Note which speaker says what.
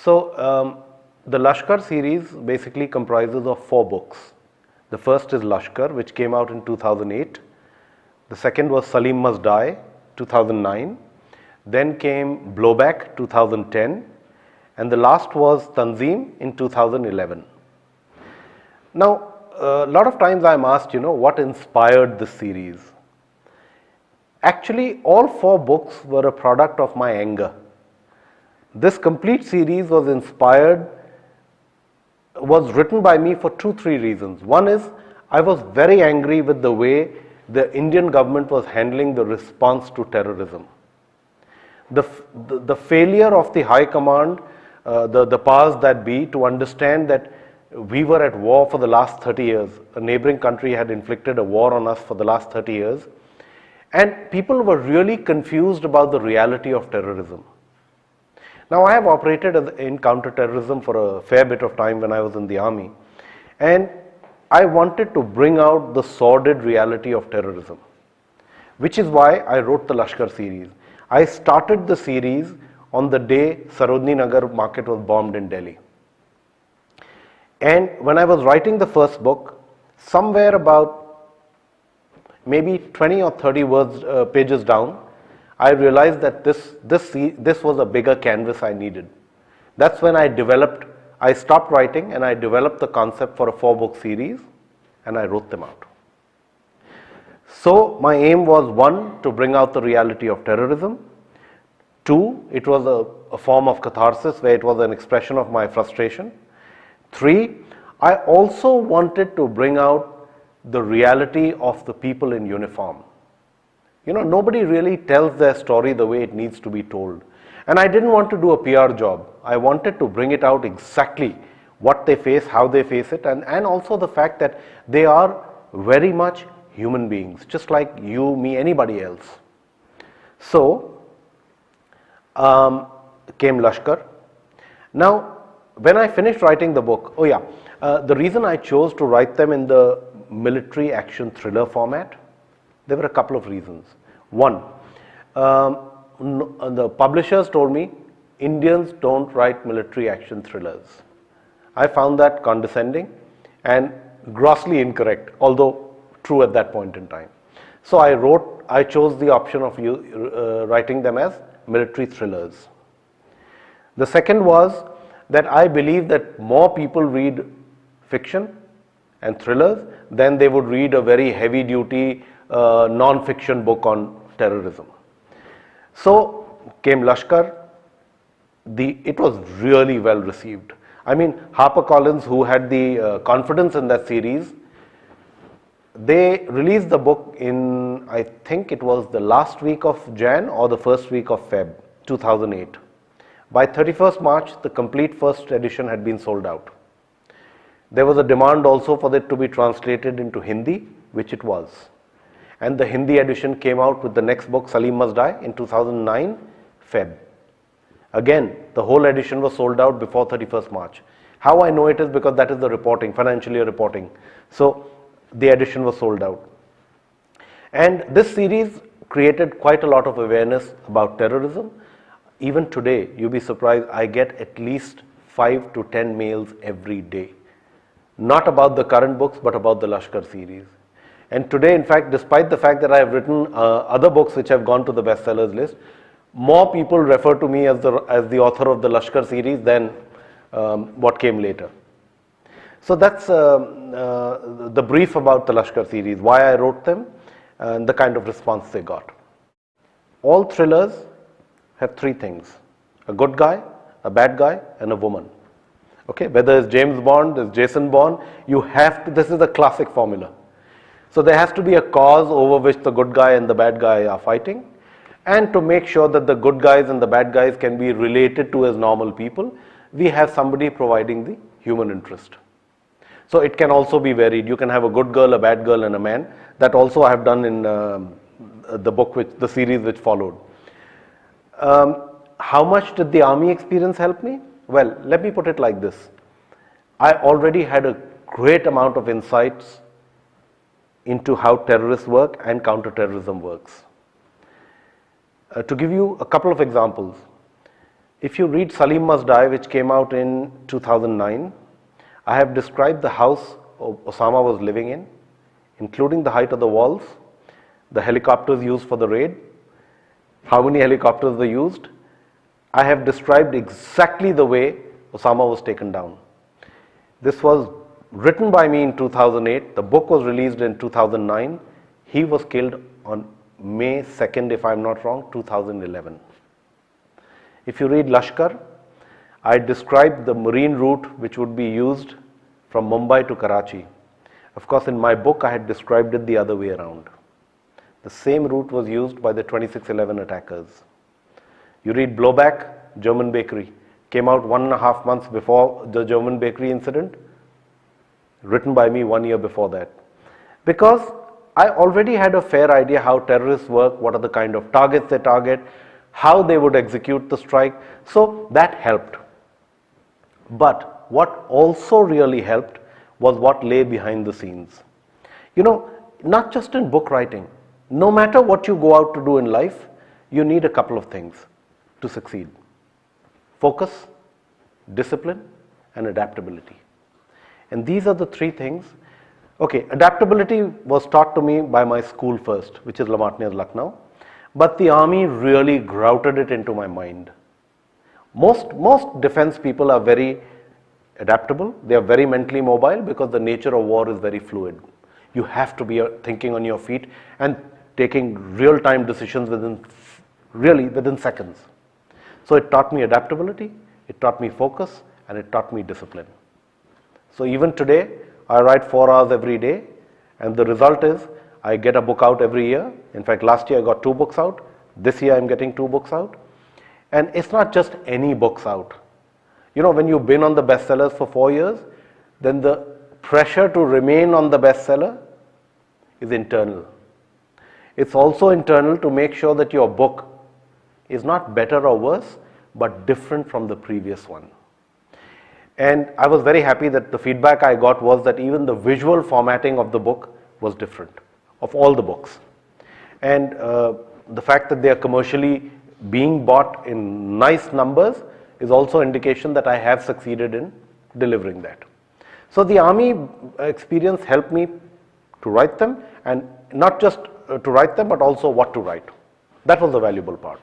Speaker 1: The Lashkar series basically comprises of 4 books. The first is Lashkar, which came out in 2008. The second was Salim Must Die, 2009. Then came Blowback, 2010. And the last was Tanzim in 2011. Now, a lot of times I am asked, what inspired this series? Actually, all 4 books were a product of my anger. This complete series was written by me for 2-3 reasons. One is, I was very angry with the way the Indian government was handling the response to terrorism. The failure of the High Command, the powers that be, to understand that we were at war for the last 30 years. A neighboring country had inflicted a war on us for the last 30 years. And people were really confused about the reality of terrorism. Now, I have operated in counter-terrorism for a fair bit of time when I was in the army. And I wanted to bring out the sordid reality of terrorism, which is why I wrote the Lashkar series. I started the series on the day Sarojini Nagar market was bombed in Delhi. And when I was writing the first book, somewhere about maybe 20 or 30 pages down, I realized that this was a bigger canvas I needed. That's when I stopped writing and I developed the concept for a 4-book series and I wrote them out. So my aim was, 1, to bring out the reality of terrorism. 2, it was a form of catharsis where it was an expression of my frustration. 3, I also wanted to bring out the reality of the people in uniform. Nobody really tells their story the way it needs to be told. And I didn't want to do a PR job. I wanted to bring it out exactly what they face, how they face it, and also the fact that they are very much human beings, just like you, me, anybody else. So, came Lashkar. Now, when I finished writing the book, the reason I chose to write them in the military action thriller format, there were a couple of reasons. 1, the publishers told me Indians don't write military action thrillers. I found that condescending and grossly incorrect, although true at that point in time. So I chose the option of writing them as military thrillers. The second was that I believe that more people read fiction and thrillers than they would read a very heavy duty non-fiction book on terrorism. So came Lashkar. It was really well received. I mean, HarperCollins, who had the confidence in that series, they released the book in, I think it was the last week of Jan or the first week of Feb 2008. By 31st March, the complete first edition had been sold out. There was a demand also for it to be translated into Hindi, which it was. And the Hindi edition came out with the next book, Salim Must Die, in 2009, Feb. Again, the whole edition was sold out before 31st March. How I know it is because that is the reporting, financial year reporting. So the edition was sold out. And this series created quite a lot of awareness about terrorism. Even today, you'll be surprised, I get at least 5 to 10 mails every day. Not about the current books, but about the Lashkar series. And today, in fact, despite the fact that I have written other books which have gone to the bestsellers list, more people refer to me as the author of the Lashkar series than what came later. So that's the brief about the Lashkar series, why I wrote them and the kind of response they got. All thrillers have 3 things: a good guy, a bad guy, and a woman. Okay, whether it's James Bond, it's Jason Bourne, this is the classic formula. So there has to be a cause over which the good guy and the bad guy are fighting, and to make sure that the good guys and the bad guys can be related to as normal people, we have somebody providing the human interest. So it can also be varied. You can have a good girl, a bad girl, and a man. That also I have done in the series which followed. How much did the army experience help me? Well, let me put it like this. I already had a great amount of insights into how terrorists work and counter-terrorism works. To give you a couple of examples, If you read Salim Must Die, which came out in 2009, I have described the house Osama was living in, including the height of the walls, the helicopters used for the raid, how many helicopters were used. I have described exactly the way Osama was taken down. This was written by me in 2008. The book was released in 2009. He was killed on May 2nd, if I'm not wrong, 2011. If you read Lashkar, I described the marine route which would be used from Mumbai to Karachi. Of course, in my book, I had described it the other way around. The same route was used by the 2611 attackers. You read Blowback, German bakery, came out 1.5 months before the German bakery incident, written by me 1 year before that. Because I already had a fair idea how terrorists work, what are the kind of targets they target, how they would execute the strike, so that helped. But what also really helped was what lay behind the scenes. You know, not just in book writing, no matter what you go out to do in life, you need a couple of things to succeed: focus, discipline, and adaptability. And these are the three things. Okay, adaptability was taught to me by my school first, which is La Martinière, Lucknow, but the army really grouted it into my mind. Most defense people are very adaptable, they are very mentally mobile because the nature of war is very fluid. You have to be thinking on your feet and taking real-time decisions within seconds. So it taught me adaptability, it taught me focus, and it taught me discipline. So even today, I write 4 hours every day, and the result is I get a book out every year. In fact, last year I got 2 books out. This year I'm getting 2 books out. And it's not just any books out. You know, when you've been on the bestsellers for 4 years, then the pressure to remain on the bestseller is internal. It's also internal to make sure that your book is not better or worse, but different from the previous one. And I was very happy that the feedback I got was that even the visual formatting of the book was different, of all the books. And the fact that they are commercially being bought in nice numbers is also indication that I have succeeded in delivering that. So the army experience helped me to write them, and not just to write them, but also what to write. That was the valuable part.